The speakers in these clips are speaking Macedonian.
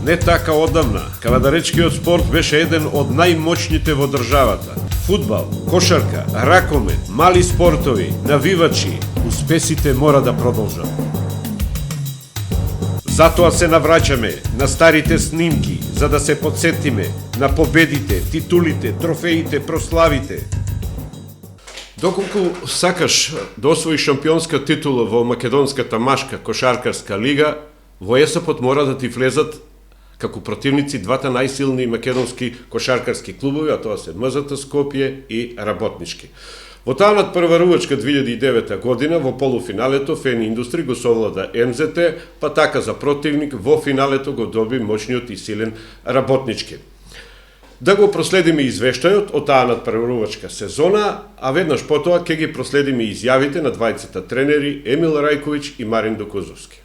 Не така одамна, кавадаречкиот спорт беше еден од најмоćните во државата. Фудбал, кошарка, ракомет, мали спортови, навивачи, успесите мора да продолжат. Затоа се навраќаме на старите снимки, за да се подсетиме на победите, титулите, трофеите, прославите. Доколку сакаш да освоиш шампионска титула во македонската машка кошаркарска лига, во ЕСОПот мора да ти влезат како противници двата најсилни македонски кошаркарски клубови, а тоа се МЗТ Скопје и Работнички. Во таа надпреварувачка 2009 година во полуфиналето Фен Индустри го совлада МЗТ, па така за противник во финалето го доби моćниот и силен Работнички. Да го проследиме извештајот од таа надпреварувачка сезона, а веднаш потоа ќе ги проследиме изјавите на двајцата тренери Емил Рајковиќ и Марин Докузовски.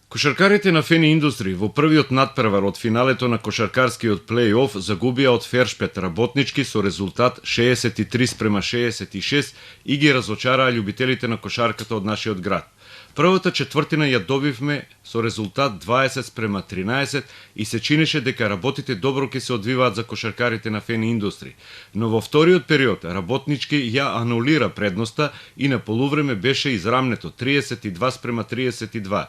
Кошаркарите на Фен Индустри во првиот надпревар од финалето на кошаркарскиот плей-оф загубија од Фершпет Работнички со резултат 63:66 и ги разочараа љубителите на кошарката од нашиот град. Првата четвртина ја добивме со резултат 20:13 и се чинеше дека работите добро ќе се одвиваат за кошаркарите на Фен Индустри. Но во вториот период Работнички ја анулира предноста и на полувреме беше израмнето 32:32.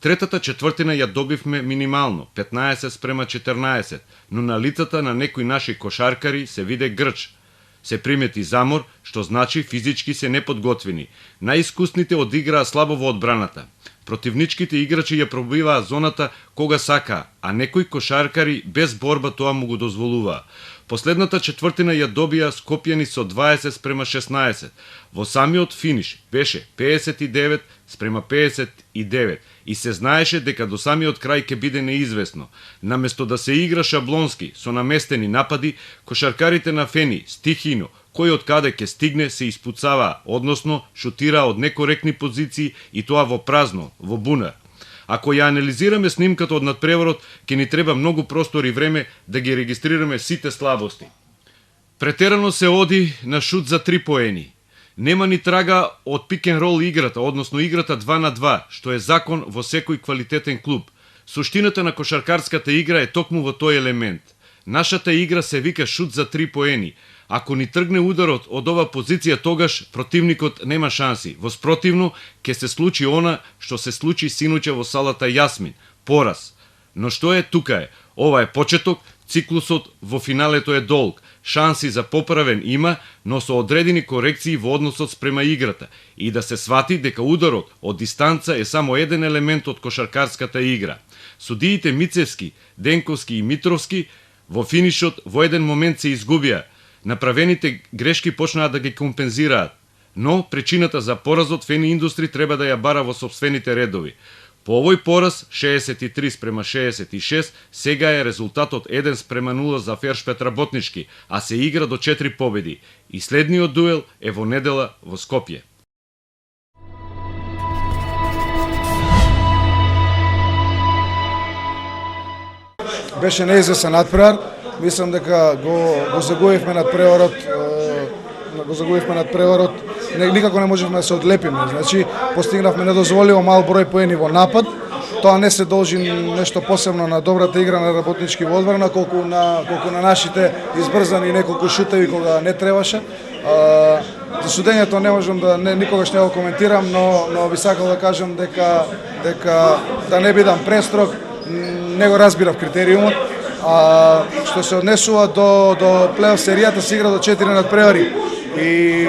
Третата четвртина ја добивме минимално 15:14, но на лицата на некои наши кошаркари се виде грч. Се примети замор, што значи физички се неподготвени. Најискусните одиграа слабо во одбраната. Противничките играчи ја пробиваа зоната кога сака, а некои кошаркари без борба тоа му го дозволуваа. Последната четвртина ја добија скопјани со 20:16. Во самиот финиш беше 59:59 и се знаеше дека до самиот крај ќе биде неизвестно. Наместо да се игра шаблонски со наместени напади, кошаркарите на Фени стихино, кој од каде ќе стигне се испуцаваа, односно шутираа од некоректни позиции и тоа во празно, во бунар. Ако ја анализираме снимката од надпреварот, ќе ни треба многу простор и време да ги регистрираме сите слабости. Претерано се оди на шут за 3 поени. Нема ни трага од пик-н-рол играта, односно играта 2 на 2, што е закон во секој квалитетен клуб. Суштината на кошаркарската игра е токму во тој елемент. Нашата игра се вика шут за 3 поени. Ако ни тргне ударот од ова позиција, тогаш противникот нема шанси. Воспротивно, ќе се случи она што се случи синуќе во салата Јасмин, пораз. Но што е тука е? Ова е почеток, циклусот во финалето е долг. Шанси за поправен има, но со одредени корекции во односот спрема играта и да се свати дека ударот од дистанца е само еден елемент од кошаркарската игра. Судиите Мицевски, Денковски и Митровски во финишот во еден момент се изгубија. Направените грешки почнаа да ги компензираат, но причината за поразот Фен Индустри треба да ја бара во сопствените редови. По овој пораз 63:66 сега е резултатот 1:0 за Фершпет Работнички, а се игра до 4 победи. И следниот дуел е во недела во Скопје. Беше неизвестен надпревар. Мислам дека го загубивме надпреварот. Никако не можевме да се одлепиме. Значи, постигнавме недозволиво мал број поени во напад. Тоа не се должи нешто посебно на добрата игра на Работнички во одбрана, колку на нашите избрзани неколку шутеви кога не требаше. За судењето не можам никогаш не го коментирам, но би сакал да кажам дека да не бидам престрог, не го разбирав критериумот. Што се однесува до плей-оф серијата, се игра до 4 надпревари. И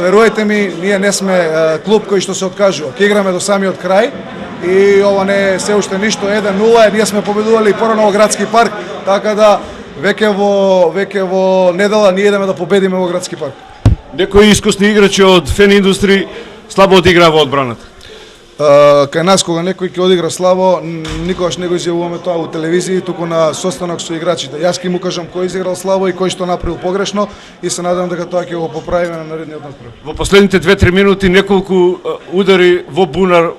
верувајте ми, ние не сме клуб кој што се откажува. Ќе играме до самиот крај и ова не е се уште ништо 1-0, ние сме победували порано во Градски парк, така да веќе во недела ние идеме да победиме во Градски парк. Некои искусни играчи од Фен Индустри слабо одиграа во одбраната. Кај нас кога некој ќе одигра слабо, никогаш не го изјавуваме тоа во телевизија, туку на состанок со играчите. Јас ќе му кажам кој изиграл слабо и кој што направил погрешно и се надевам дека тоа ќе го поправиме на наредниот надпревар. Во последните 2-3 минути неколку удари во бунар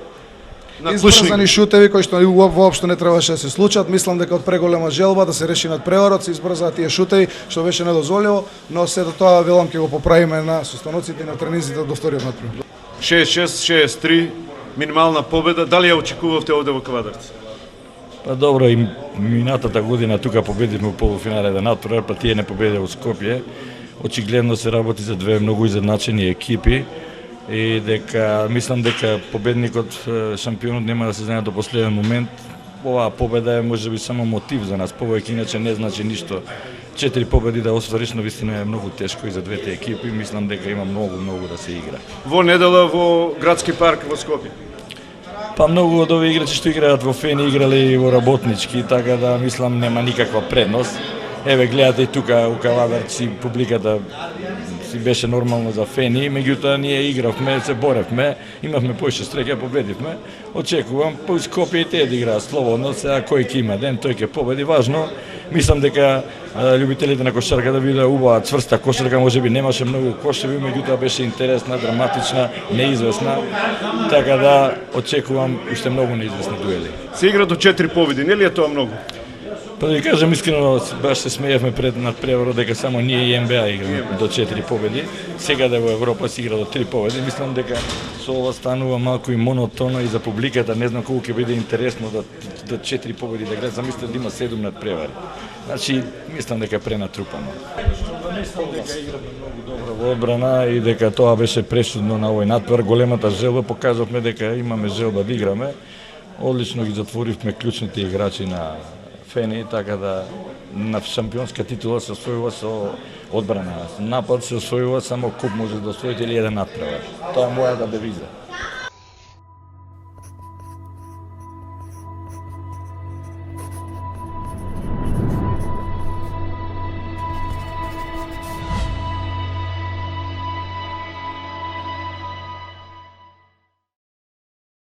на клучни. Избрзани шутеви кои што воопшто не требаше да се случат. Мислам дека од преголема желба да се реши надпреварот, се избрзаа тие шутеви што беше недозволиво, но сето тоа велам ќе го поправиме на состаноците и на тренизите до вториот надпревар. 6-6, 6-3, минимална победа. Дали ја очекувавте овде во Кавадарци? Па добро, и минатата година тука победивме во полуфинале да натпревар, па тие не победија во Скопје. Очигледно се работи за две многу изедначени екипи и дека мислам дека победникот, шампионот нема да се знае до последен момент. Оваа победа е можеби само мотив за нас, повеќе иначе не значи ништо. 4 победи да оствариш, но вистина е многу тешко и за двете екипи, мислам дека има многу да се игра. Во недела во Градски парк во Скопје. Па многу од овие играчи што играат во Фени играле и во Работнички, така да мислам нема никаква предност. Еве гледате и тука у Кавадарци публиката си беше нормално за Фени, меѓутоа ние игравме, се боревме, имавме поише среќа, победивме. Очекувам по Скопје и тие да играат слободно, сега кој ќе има ден, тој ќе победи. Важно, мислам дека љубителите на кошарка да видеа убава цврста кошарка, можеби немаше многу кошеви, меѓутоа беше интересна, драматична, неизвестна, така да очекувам уште многу неизвестни дуели. Се игра до 4 победи, нели е тоа многу? Па да ви кажам искрено, баш се смеевме пред надпреварот дека само ние и НБА играме до 4 победи. Сега да во Европа се игра до 3 победи. Мислам дека со ова станува малку и монотоно и за публиката, не знам колку ќе биде интересно да 4 победи да гледат. Замислете да има 7 надпревари. Значи, мислам дека е пренатрупано. Мислам дека играме многу добро во одбрана и дека тоа беше пресудно на овој надпревар. Големата желба, покажавме дека имаме желба да играме. Одлично ги затворивме клучните играчи на Фени, така да на шампионска титула се освојува со одбрана. Напад се освојува само куп може да освоите или еден надпревар. Тоа е мојата девиза.